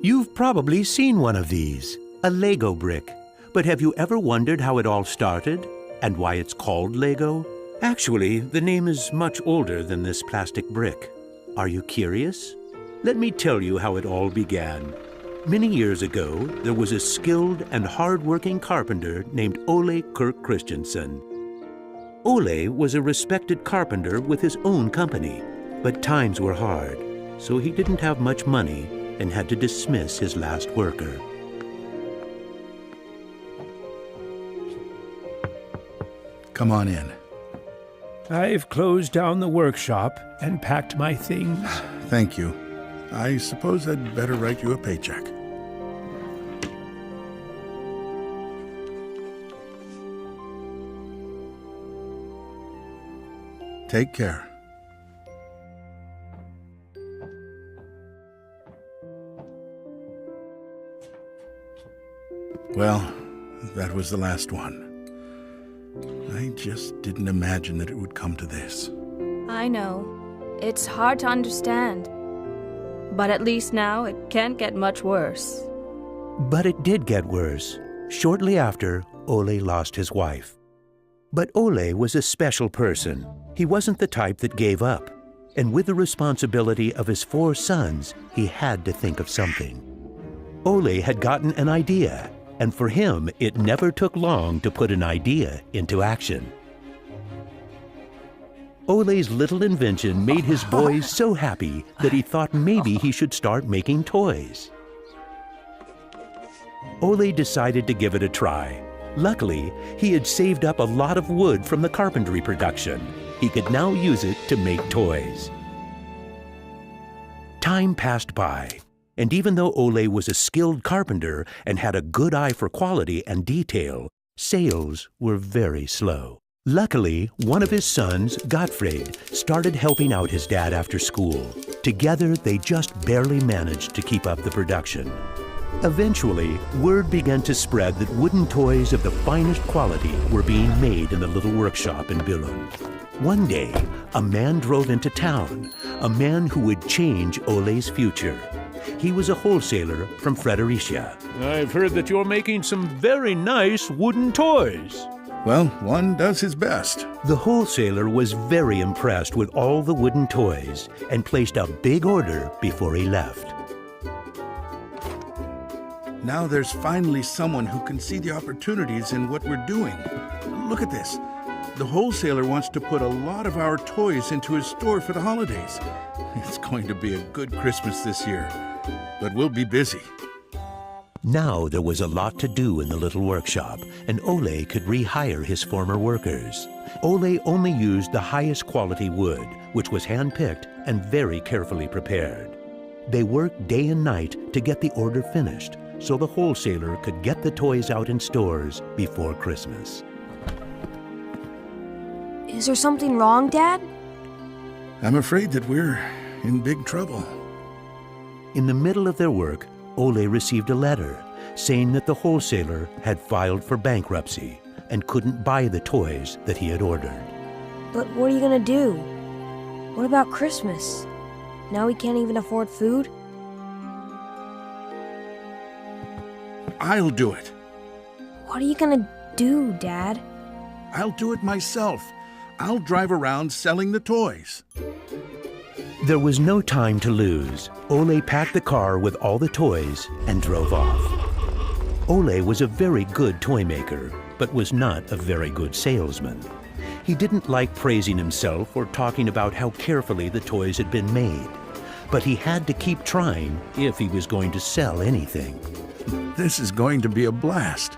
You've probably seen one of these, a Lego brick. But have you ever wondered how it all started and why it's called Lego? Actually, the name is much older than this plastic brick. Are you curious? Let me tell you how it all began. Many years ago, there was a skilled and hard-working carpenter named Ole Kirk Christensen. Ole was a respected carpenter with his own company, but times were hard, so he didn't have much money and had to dismiss his last worker. Come on in. I've closed down the workshop and packed my things. Thank you. I suppose I'd better write you a paycheck. Take care. Well, that was the last one. I just didn't imagine that it would come to this. I know. It's hard to understand. But at least now it can't get much worse. But it did get worse. Shortly after, Ole lost his wife. But Ole was a special person. He wasn't the type that gave up. And with the responsibility of his 4 sons, he had to think of something. Ole had gotten an idea, and for him, it never took long to put an idea into action. Ole's little invention made his boys so happy that he thought maybe he should start making toys. Ole decided to give it a try. Luckily, he had saved up a lot of wood from the carpentry production. He could now use it to make toys. Time passed by, and even though Ole was a skilled carpenter and had a good eye for quality and detail, sales were very slow. Luckily, one of his sons, Gottfried, started helping out his dad after school. Together, they just barely managed to keep up the production. Eventually, word began to spread that wooden toys of the finest quality were being made in the little workshop in Billund. One day, a man drove into town, a man who would change Ole's future. He was a wholesaler from Fredericia. I've heard that you're making some very nice wooden toys. Well, one does his best. The wholesaler was very impressed with all the wooden toys and placed a big order before he left. Now there's finally someone who can see the opportunities in what we're doing. Look at this. The wholesaler wants to put a lot of our toys into his store for the holidays. It's going to be a good Christmas this year, but we'll be busy. Now there was a lot to do in the little workshop, and Ole could rehire his former workers. Ole only used the highest quality wood, which was hand-picked and very carefully prepared. They worked day and night to get the order finished, so the wholesaler could get the toys out in stores before Christmas. Is there something wrong, Dad? I'm afraid that we're in big trouble. In the middle of their work, Ole received a letter saying that the wholesaler had filed for bankruptcy and couldn't buy the toys that he had ordered. But what are you gonna do? What about Christmas? Now we can't even afford food? I'll do it. What are you gonna do, Dad? I'll do it myself. I'll drive around selling the toys. There was no time to lose. Ole packed the car with all the toys and drove off. Ole was a very good toy maker, but was not a very good salesman. He didn't like praising himself or talking about how carefully the toys had been made. But he had to keep trying if he was going to sell anything. This is going to be a blast.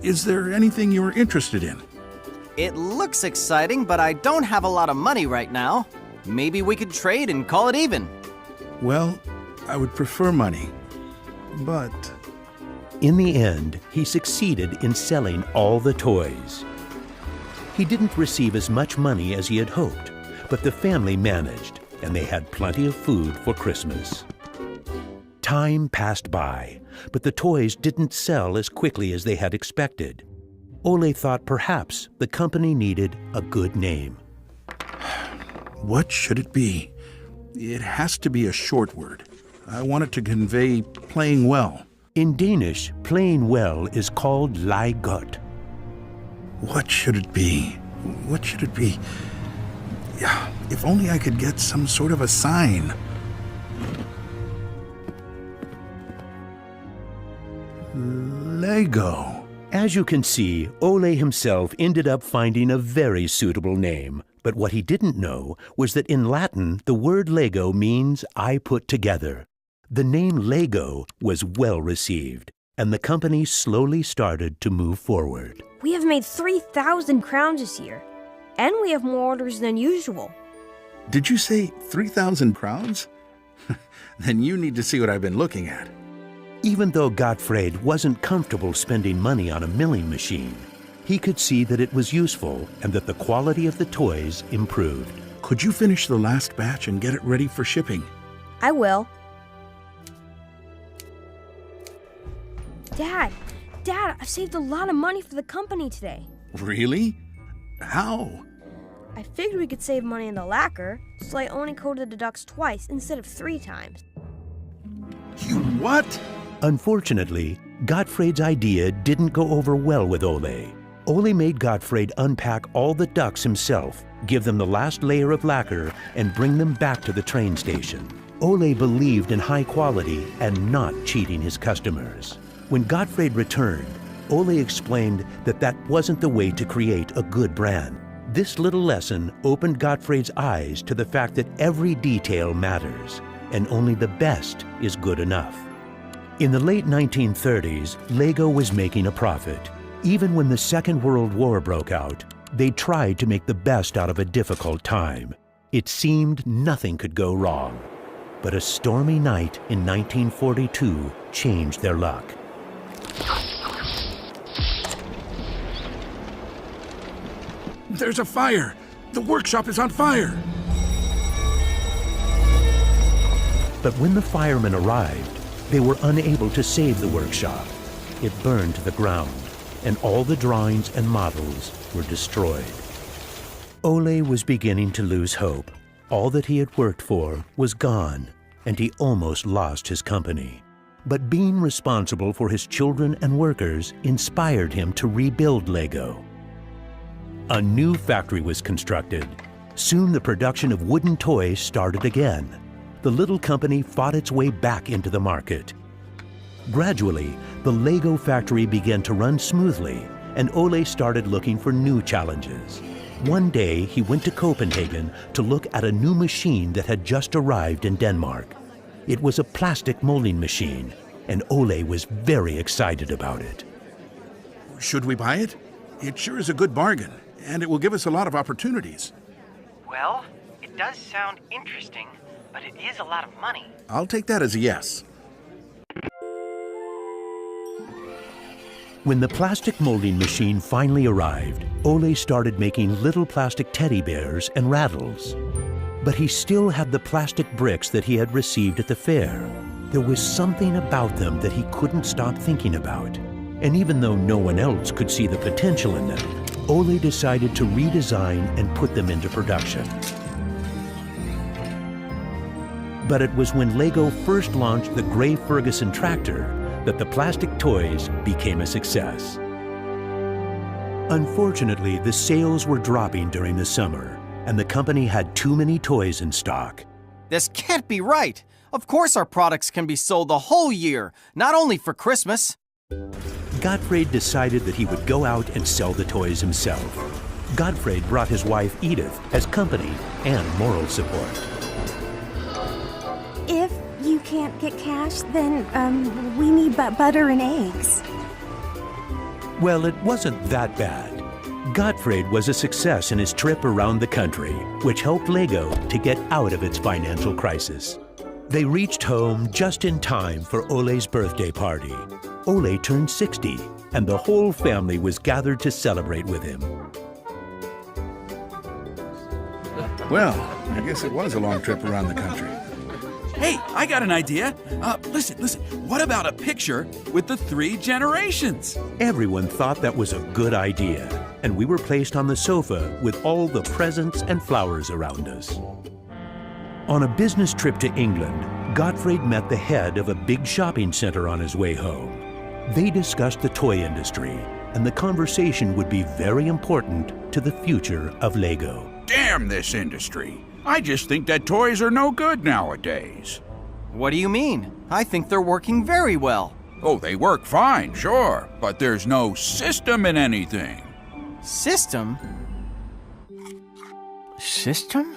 Is there anything you're interested in? It looks exciting, but I don't have a lot of money right now. Maybe we could trade and call it even. Well, I would prefer money, but... In the end, he succeeded in selling all the toys. He didn't receive as much money as he had hoped, but the family managed, and they had plenty of food for Christmas. Time passed by, but the toys didn't sell as quickly as they had expected. Ole thought perhaps the company needed a good name. What should it be? It has to be a short word. I want it to convey playing well. In Danish, playing well is called leg godt. What should it be? What should it be? Yeah, if only I could get some sort of a sign. Lego. As you can see, Ole himself ended up finding a very suitable name. But what he didn't know was that in Latin, the word Lego means I put together. The name Lego was well received, and the company slowly started to move forward. We have made 3,000 crowns this year, and we have more orders than usual. Did you say 3,000 crowns? Then you need to see what I've been looking at. Even though Gottfried wasn't comfortable spending money on a milling machine, he could see that it was useful and that the quality of the toys improved. Could you finish the last batch and get it ready for shipping? I will. Dad, I've saved a lot of money for the company today. Really? How? I figured we could save money in the lacquer, so I only coated the ducks twice instead of 3 times. You what? Unfortunately, Gottfried's idea didn't go over well with Ole. Ole made Gottfried unpack all the ducks himself, give them the last layer of lacquer, and bring them back to the train station. Ole believed in high quality and not cheating his customers. When Gottfried returned, Ole explained that that wasn't the way to create a good brand. This little lesson opened Gottfried's eyes to the fact that every detail matters, and only the best is good enough. In the late 1930s, Lego was making a profit. Even when the Second World War broke out, they tried to make the best out of a difficult time. It seemed nothing could go wrong. But a stormy night in 1942 changed their luck. There's a fire! The workshop is on fire! But when the firemen arrived, they were unable to save the workshop. It burned to the ground, and all the drawings and models were destroyed. Ole was beginning to lose hope. All that he had worked for was gone, and he almost lost his company. But being responsible for his children and workers inspired him to rebuild Lego. A new factory was constructed. Soon the production of wooden toys started again. The little company fought its way back into the market. Gradually, the Lego factory began to run smoothly, and Ole started looking for new challenges. One day, he went to Copenhagen to look at a new machine that had just arrived in Denmark. It was a plastic molding machine, and Ole was very excited about it. Should we buy it? It sure is a good bargain, and it will give us a lot of opportunities. Well, it does sound interesting, but it is a lot of money. I'll take that as a yes. When the plastic molding machine finally arrived, Ole started making little plastic teddy bears and rattles. But he still had the plastic bricks that he had received at the fair. There was something about them that he couldn't stop thinking about. And even though no one else could see the potential in them, Ole decided to redesign and put them into production. But it was when Lego first launched the Gray Ferguson tractor that the plastic toys became a success. Unfortunately, the sales were dropping during the summer, and the company had too many toys in stock. This can't be right. Of course our products can be sold the whole year, not only for Christmas. Gottfried decided that he would go out and sell the toys himself. Gottfried brought his wife Edith as company and moral support. If you can't get cash, then we need butter and eggs. Well, it wasn't that bad. Gottfried was a success in his trip around the country, which helped Lego to get out of its financial crisis. They reached home just in time for Ole's birthday party. Ole turned 60, and the whole family was gathered to celebrate with him. Well, I guess it was a long trip around the country. Hey, I got an idea. Listen. What about a picture with the 3 generations? Everyone thought that was a good idea, and we were placed on the sofa with all the presents and flowers around us. On a business trip to England, Gottfried met the head of a big shopping center on his way home. They discussed the toy industry, and the conversation would be very important to the future of Lego. Damn this industry. I just think that toys are no good nowadays. What do you mean? I think they're working very well. Oh, they work fine, sure, but there's no system in anything. System? System?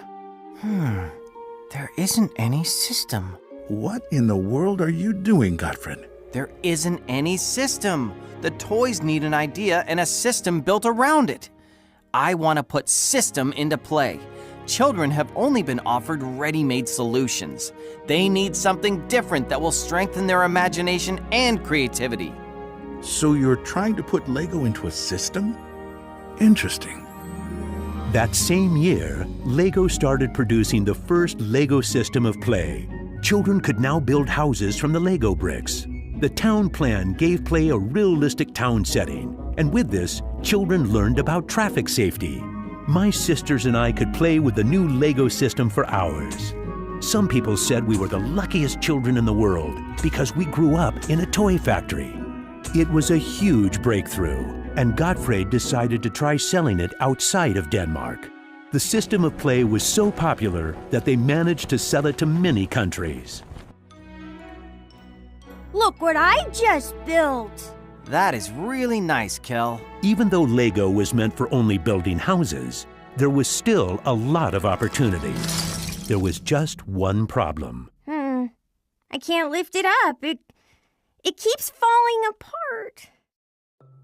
There isn't any system. What in the world are you doing, Gottfried? There isn't any system. The toys need an idea and a system built around it. I want to put system into play. Children have only been offered ready-made solutions. They need something different that will strengthen their imagination and creativity. So you're trying to put Lego into a system? Interesting. That same year, Lego started producing the first Lego system of play. Children could now build houses from the Lego bricks. The town plan gave play a realistic town setting, and with this, children learned about traffic safety. My sisters and I could play with the new Lego system for hours. Some people said we were the luckiest children in the world because we grew up in a toy factory. It was a huge breakthrough, and Gottfried decided to try selling it outside of Denmark. The system of play was so popular that they managed to sell it to many countries. Look what I just built! That is really nice, Kel. Even though Lego was meant for only building houses, there was still a lot of opportunity. There was just one problem. I can't lift it up. It keeps falling apart.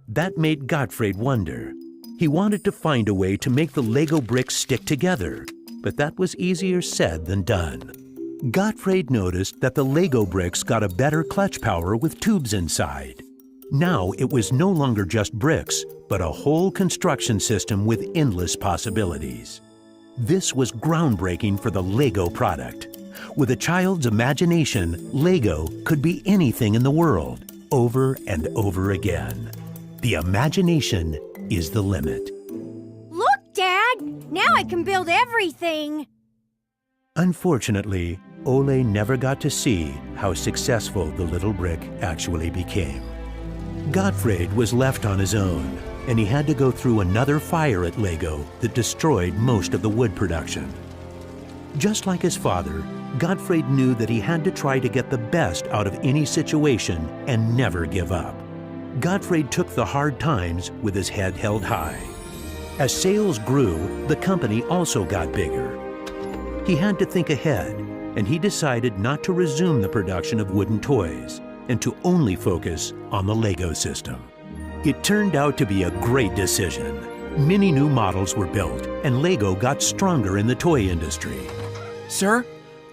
That made Gottfried wonder. He wanted to find a way to make the Lego bricks stick together, but that was easier said than done. Gottfried noticed that the Lego bricks got a better clutch power with tubes inside. Now it was no longer just bricks, but a whole construction system with endless possibilities. This was groundbreaking for the Lego product. With a child's imagination, Lego could be anything in the world, over and over again. The imagination is the limit. Look, Dad! Now I can build everything! Unfortunately, Ole never got to see how successful the little brick actually became. Gottfried was left on his own, and he had to go through another fire at Lego that destroyed most of the wood production. Just like his father, Gottfried knew that he had to try to get the best out of any situation and never give up. Gottfried took the hard times with his head held high. As sales grew, the company also got bigger. He had to think ahead, and he decided not to resume the production of wooden toys and to only focus on the Lego system. It turned out to be a great decision. Many new models were built, and Lego got stronger in the toy industry. Sir,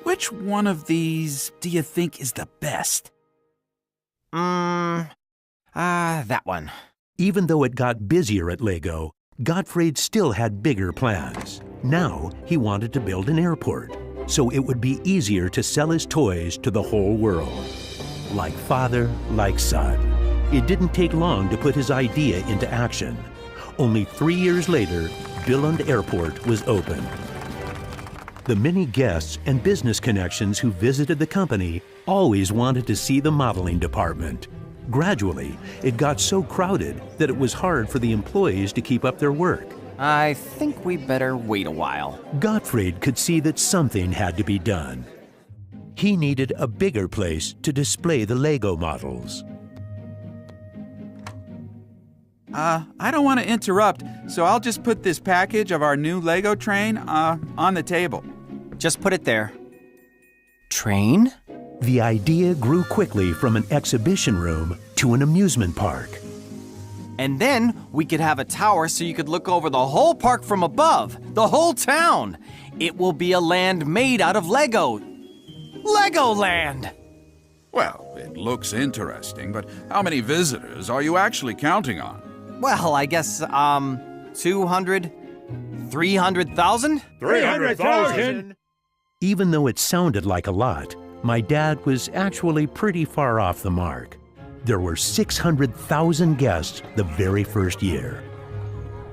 which one of these do you think is the best? That one. Even though it got busier at Lego, Gottfried still had bigger plans. Now he wanted to build an airport, so it would be easier to sell his toys to the whole world. Like father, like son. It didn't take long to put his idea into action. Only 3 years later, Billund Airport was opened. The many guests and business connections who visited the company always wanted to see the modeling department. Gradually, it got so crowded that it was hard for the employees to keep up their work. I think we better wait a while. Gottfried could see that something had to be done. He needed a bigger place to display the Lego models. I don't want to interrupt, so I'll just put this package of our new Lego train on the table. Just put it there. Train? The idea grew quickly from an exhibition room to an amusement park. And then we could have a tower so you could look over the whole park from above, the whole town. It will be a land made out of Lego. Legoland! Well, it looks interesting, but how many visitors are you actually counting on? Well, I guess, 200, 300,000? 300,000! Even though it sounded like a lot, my dad was actually pretty far off the mark. There were 600,000 guests the very first year.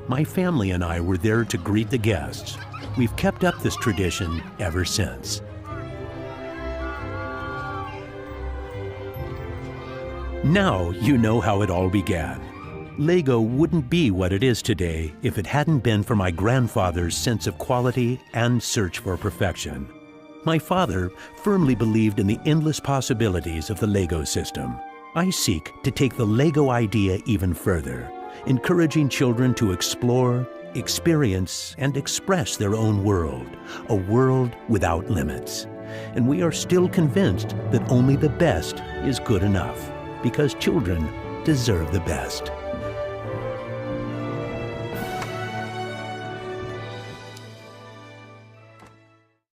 My family and I were there to greet the guests. We've kept up this tradition ever since. Now you know how it all began. Lego wouldn't be what it is today if it hadn't been for my grandfather's sense of quality and search for perfection. My father firmly believed in the endless possibilities of the Lego system. I seek to take the Lego idea even further, encouraging children to explore, experience, and express their own world, a world without limits. And we are still convinced that only the best is good enough, because children deserve the best.